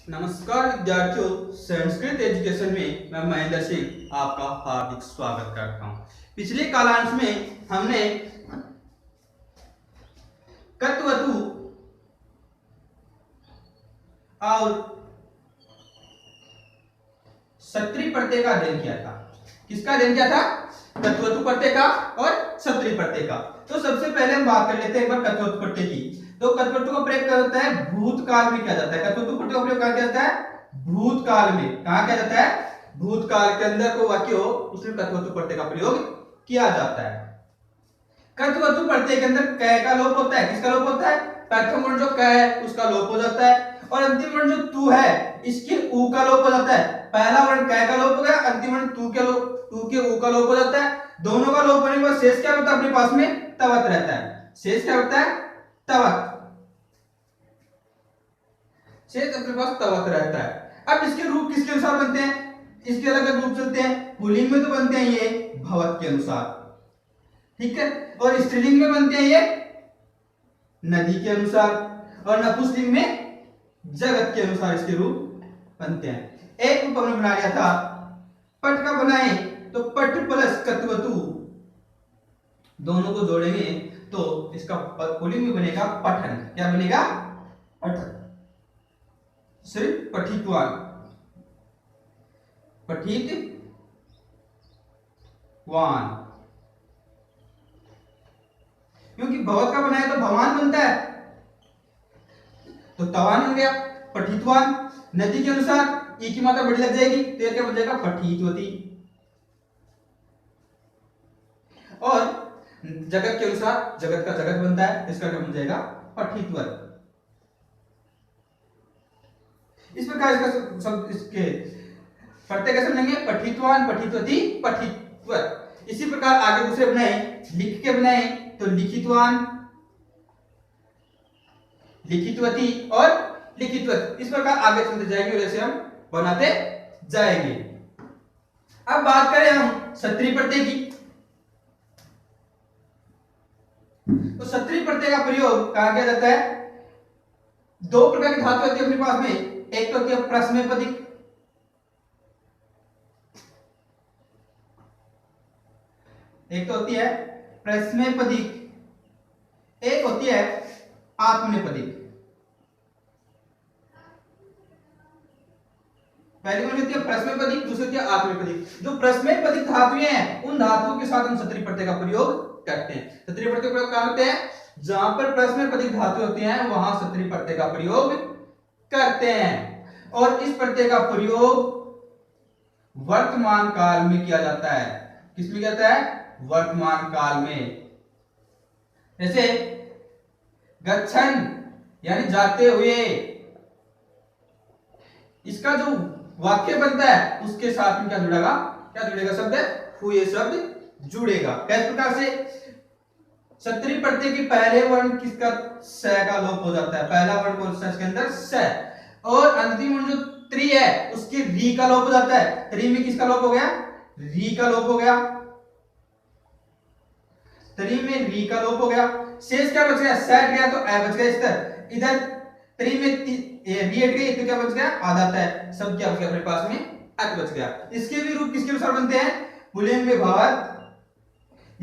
नमस्कार विद्यार्थियों, संस्कृत एजुकेशन में मैं महेंद्र सिंह आपका हार्दिक स्वागत करता हूं। पिछले कालांश में हमने कत्वतु और सत्री प्रत्यय का अध्ययन किया था। किसका अध्ययन किया था? कत्वतु प्रत्यय का और सत्री प्रत्यय का। तो सबसे पहले हम बात कर लेते हैं एक बार कत्वतु प्रत्यय की। तो कत्वतु का प्रयोग क्या होता है? भूतकाल में किया जाता है। कत्वतु प्रत्यय का प्रयोग कहाँ किया जाता है? भूतकाल में। कहाँ किया जाता है? भूतकाल के अंदर कोई वाक्य हो उसमें कत्वतु प्रत्यय का प्रयोग किया जाता है। कत्वतु प्रत्यय के अंदर क का लोप होता है। किसका लोप होता है? प्रथम वर्ण जो क है उसका लोप हो जाता है और अंतिम वर्ण जो तू है इसके ऊ का लोप हो जाता है। पहला वर्ण क का लोप हो गया, अंतिम वर्ण तू के ऊ का लोप हो जाता है। दोनों का लोप होने के बाद शेष क्या होता है? अपने पास में तवत रहता है। शेष क्या होता है? तवत। शेष अपने पास तवत रहता है। अब इसके रूप किसके अनुसार बनते हैं? इसके अलग अलग रूप चलते हैं। पुल्लिंग में तो बनते हैं ये भवत के अनुसार, ठीक है, और स्त्रीलिंग में बनते हैं ये नदी के अनुसार, और नपुंसकलिंग में जगत के अनुसार इसके रूप बनते हैं। एक रूप हमने बना लिया था। पट का बनाए तो पट प्लस कत्वतु दोनों को जोड़ेंगे तो इसका पुल्लिंग में बनेगा पठन। क्या बनेगा? पठन। सिर्फ पठितवान, पठितवान। क्योंकि भवत का बनाए तो भवान बनता है तो तवान बन गया। पठितवान। नदी के अनुसार ई की मात्रा बड़ी लग जाएगी तो क्या बन जाएगा? पठितवती। और जगत के अनुसार जगत का जगत बनता है, इसका क्या बन जाएगा? पठितवत। इस प्रकार इसका सब इसके प्रत्यय कैसे बनेंगे? पठितवान, पठितवती, पठितवत। इसी प्रकार आगे दूसरे बनाए, लिख के बनाए तो लिखितवान, लिखितवती और लिखितवत। इस प्रकार आगे चलते जाएंगे और ऐसे हम बनाते जाएंगे। अब बात करें हम सत्री प्रत्यय की। तो सत्री प्रत्यय का प्रयोग कहां किया जाता है? दो प्रकार की धातु होती है अपने पास में। एक तो होती है प्रश्नपदिक, एक तो होती है प्रश्नपदिक, एक होती है आत्मनेपदिक। पहली वाली होती है प्रश्नपदिक, दूसरी होती है आत्मनेपदिक। जो प्रश्नपदिक धातुएं हैं उन धातुओं के साथ हम सत्री प्रत्यय का प्रयोग करते हैं। सत्री प्रत्यय का प्रयोग कहां करते हैं? जहां पर प्रश्नपदिक धातु होती हैं वहां सत्री प्रत्यय का प्रयोग करते हैं। और इस प्रत्यय का प्रयोग वर्तमान काल में किया जाता है। किसमें किया जाता है? वर्तमान काल में। जैसे गच्छन यानी जाते हुए, इसका जो वाक्य बनता है उसके साथ में क्या जुड़ेगा? क्या जुड़ेगा? शब्द हुए शब्द जुड़ेगा। किस प्रकार से? सत्री प्रत्यय के पहले वर्ण किसका? स का लोप हो जाता है। पहला वर्ण कौन सा? इसके अंदर स। और अंतिम वर्ण जो त्रि है उसके री का लोप हो जाता है। त्रि में किसका लोप हो गया? री का लोप हो गया। त्रि में री का लोप हो गया। शेष क्या बच गया? स हट गया तो ए बच गया। इस तरह इधर त्रि में री हट गई तो क्या बच गया? आधा है। सब क्या बच गया अपने पास में? अत बच गया। इसके भी रूप किसके अनुसार बनते हैं? पुल्लिंग में भवत,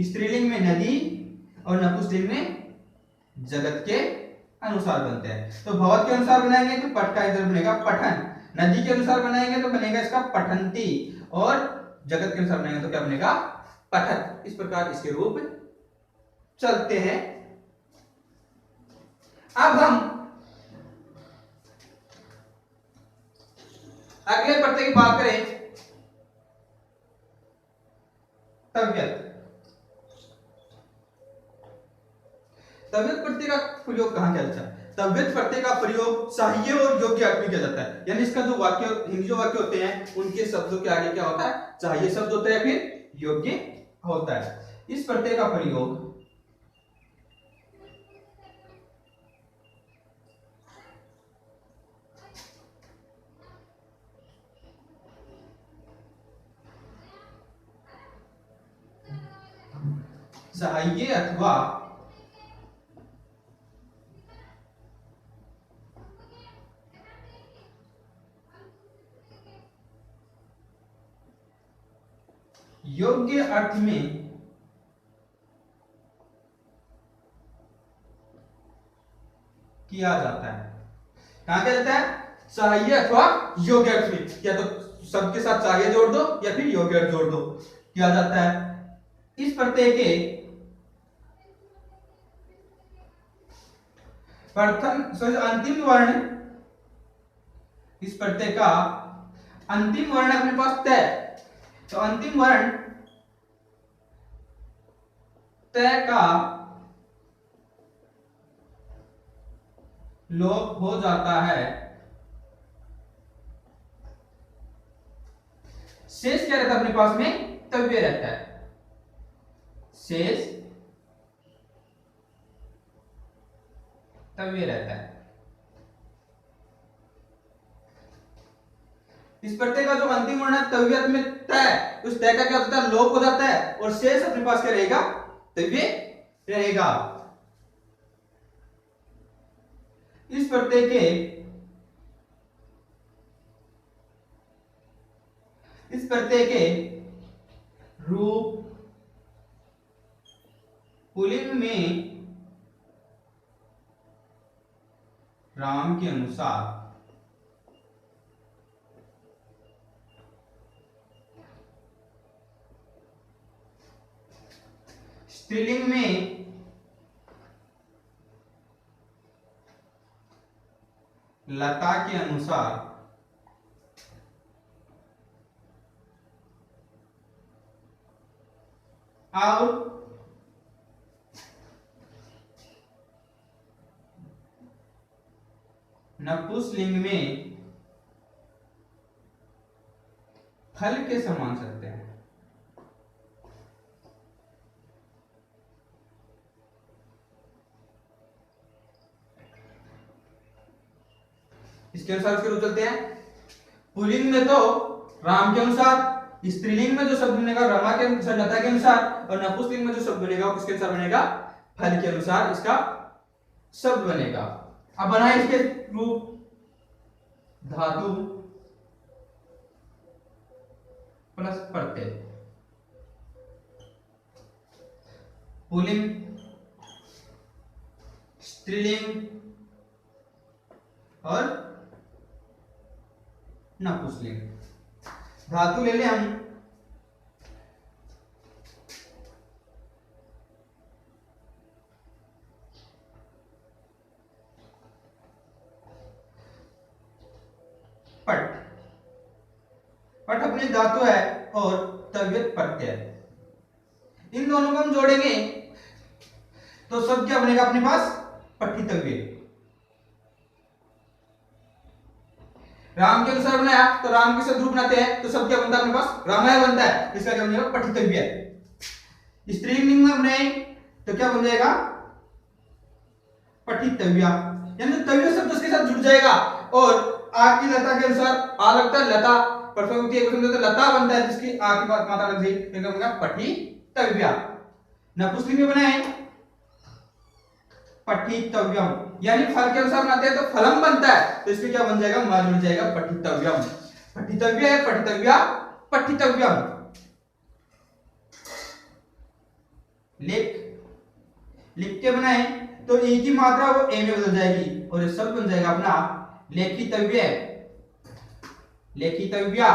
स्त्रीलिंग में नदी और नपुंसकलिंग में जगत के अनुसार बनते हैं। तो भवत के अनुसार बनाएंगे तो पट का इधर बनेगा पठन। नदी के अनुसार बनाएंगे तो बनेगा इसका पठंती। और जगत के अनुसार बनाएंगे तो क्या बनेगा? पठत। इस प्रकार इसके रूप चलते हैं। अब हम अगले प्रत्यय की बात करें, तव्यत। तव्यत प्रत्यय का प्रयोग कहां किया जाता है? तव्यत प्रत्यय का प्रयोग सहाय्य और योग्य अर्थ में किया जाता है। यानी इसका जो वाक्य, हिंदी जो वाक्य होते हैं उनके शब्दों के आगे क्या होता है? सहाय्य शब्द होता है, फिर योग्य होता है। इस प्रत्यय का प्रयोग सहाय्य अथवा योग्य अर्थ में किया जाता है। कहां किया जाता है? चाहिए अथवा योग्य अर्थ में, या तो शब्द के साथ चाहिए जोड़ दो या फिर योग्य अर्थ जोड़ दो, किया जाता है। इस प्रत्यय के प्रथम अंतिम वर्ण, इस प्रत्यय का अंतिम वर्ण अपने पास तय, तो अंतिम वर्ण तय का लोप हो जाता है। शेष क्या रहता है अपने पास में? तव्य रहता है। शेष तव्य रहता है। इस प्रत्यय का जो अंतिम वर्ण है तव्य में तय, उस तय का क्या होता है? लोप हो जाता है, और शेष अपने पास क्या रहेगा? तव्य रहेगा। इस प्रत्यय के रूप पुल्लिंग में राम के अनुसार स्त्रीलिंग में लता के अनुसार और नपुंसकलिंग में फल के समान सकते हैं। इसके अनुसार उसके रूप चलते हैं। पुल्लिंग में तो राम के अनुसार, स्त्रीलिंग में जो शब्द बनेगा रमा के अनुसार, लता के अनुसार, और नपुंसकलिंग में जो शब्द बनेगा वो किसके अनुसार बनेगा? फल के अनुसार इसका शब्द बनेगा। अब बनाए इसके रूप। धातु प्लस प्रत्यय, पुल्लिंग, स्त्रीलिंग और नपुंसकलिंग। धातु ले ले हम, पट, पट अपनी धातु है, और तव्यत प्रत्यय। इन दोनों को हम जोड़ेंगे तो सब क्या बनेगा अपने पास? पठितव्य। राम के अनुसार बनाया तो राम के साथ रूप बनाते हैं, तो सब क्या बनता है अपने पास? रामायण बनता है, इसका क्या बनेगा? पठितव्य। स्त्रीलिंग में बनाए तो क्या बन जाएगा? पठितव्या, यानी तव्य शब्द उसके साथ जुड़ जाएगा। और आ की लता के अनुसार आ लगता है लता, प्रथम विभक्ति एक वचन तो लता बनता है, जिसकी आ की बात मात्रा लग गई, तो क्या बनेगा? पठितव्या। नपुंसकलिंग में बनाए पठितव्यम, यानी फल के अनुसार बनाते हैं तो फलम बनता है, तो इसमें क्या बन जाएगा? मा जुड़ जाएगा, पठितव्यम। पठितव्य है, पठितव्या, पठितव्यम। लिख, लिख के बनाए तो ए की मात्रा वो ए में बदल जाएगी, और ये शब्द बन जाएगा अपना लेखितव्य, लेखितव्या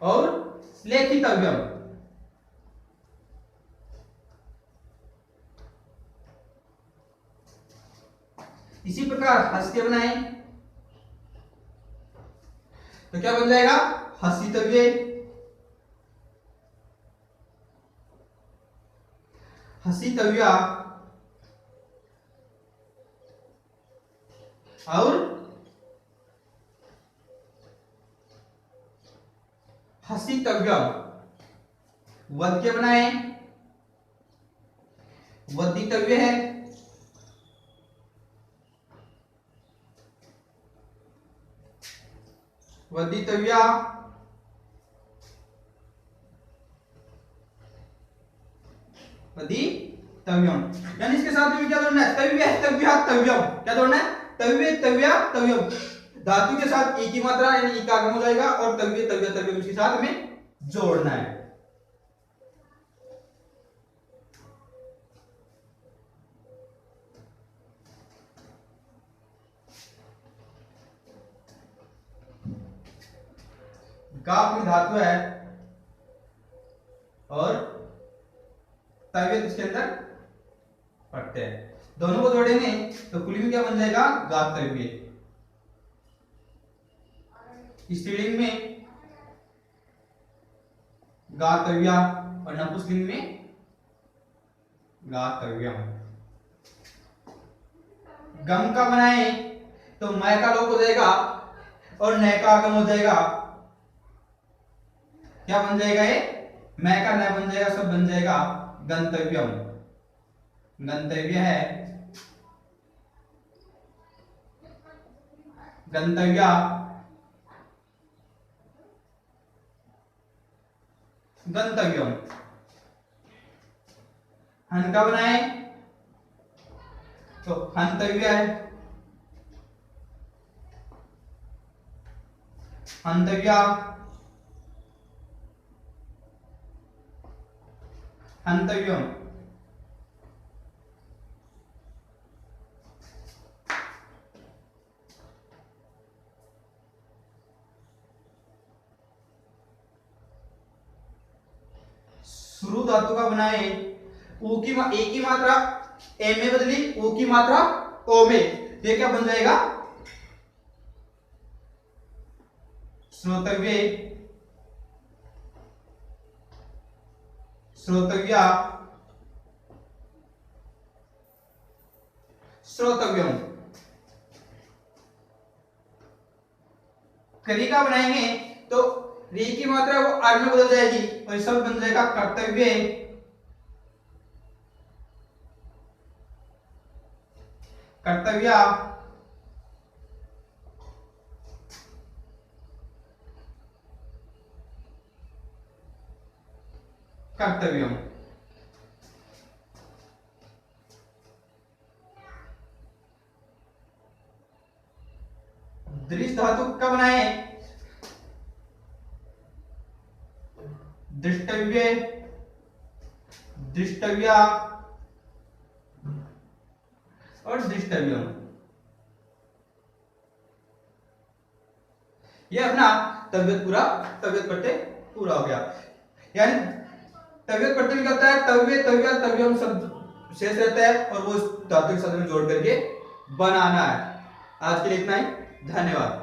और लेखितव्यम। इसी प्रकार हंस के बनाए तो क्या बन जाएगा? हसीतव्य, हसीतव्या और हसीतव्यम। वध के बनाए वधितव्य है, वधितव्या वधितव्यम। यानी इसके साथ में क्या जोड़ना है? तव्य तव्या तव्यम। क्या जोड़ना है? तव्य तव्या तव्यम। धातु के साथ ई की मात्रा यानी ई का आगम हो जाएगा और तव्य तव्य तव्य उसके साथ में जोड़ना है। गा अपनी धातु है और तव्य इसके अंदर पड़ते हैं, दोनों को जोड़ेंगे तो कुल में क्या बन जाएगा, गातव्य। स्त्रीलिंग में गातव्या और नपुंसकलिंग में गातव्यम। गम का बनाए तो मय का लोप हो जाएगा और नय का आगम हो जाएगा, क्या बन जाएगा ये, मैं का नय बन जाएगा, सब बन जाएगा गंतव्यम। गंतव्य है, गंतव्या, गंतव्यम। हन का बनाए तो हंतव्य है, हंतव्या, हंतव्यम। शुरू धातु का बनाए ऊ की ए की मात्रा ए में बदली, ऊ की मात्रा ओ में, ये क्या बन जाएगा, श्रोतव्य, श्रोतव्या, श्रोतव्यम। करी का बनाएंगे तो री की मात्रा वो आर में बदल जाएगी और सब बन जाएगा कर्तव्य, कर्तव्या, कर्तव्यम। दृष्ट धातु का बनाए दृष्टव्य, दृष्टव्या और दृष्टव्यम। ये अपना तव्यत प्रत्यय पूरा हो गया। यानी तव्यत प्रत्यय में क्या होता है, तव्य तव्या तव्यम शब्द शेष रहता है और वो धातु के साथ में जोड़ करके बनाना है। आज के लिए इतना ही, धन्यवाद।